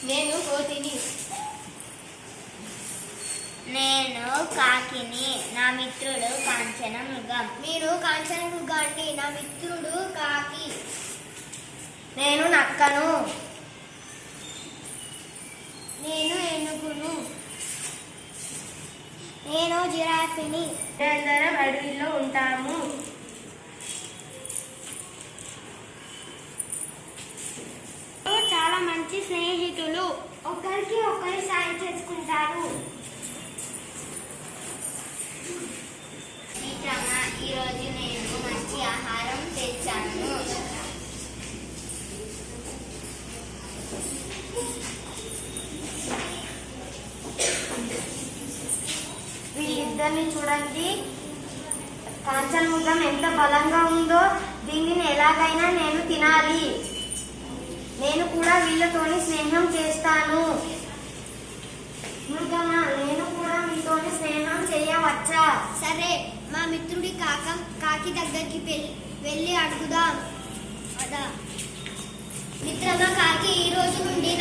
నేను కోతిని. నేను కాకిని. నా మిత్రుడు కాంచన మృగం. నేను కాంచన మృగాన్ని. నా మిత్రుడు కాకి. నేను నక్కను. నేను ఏనుగును. నేను జిరాఫీని. మేమందరం అడవిలో ఉంటాము. చాలా మంచి స్నేహితులు. ఒకరికి ఒకరు సాయం చేసుకుంటారు. మిత్రమా, ఈరోజు నేను మంచి ఆహారం తెచ్చాను. వీళ్ళిద్దరిని చూడండి. కాంచనముఖం ఎంత బలంగా ఉందో. దీనిని ఎలాగైనా నేను తినాలి. నేను కూడా వీళ్ళతోని స్నేహం చేస్తాను. మృగమా, నేను కూడా మీతోని స్నేహం చేయవచ్చా? సరే, మా మిత్రుడి కాకి దగ్గరికి వెళ్ళి అడుగుదాం. మిత్రమా, కాకి ఈ రోజు నుండి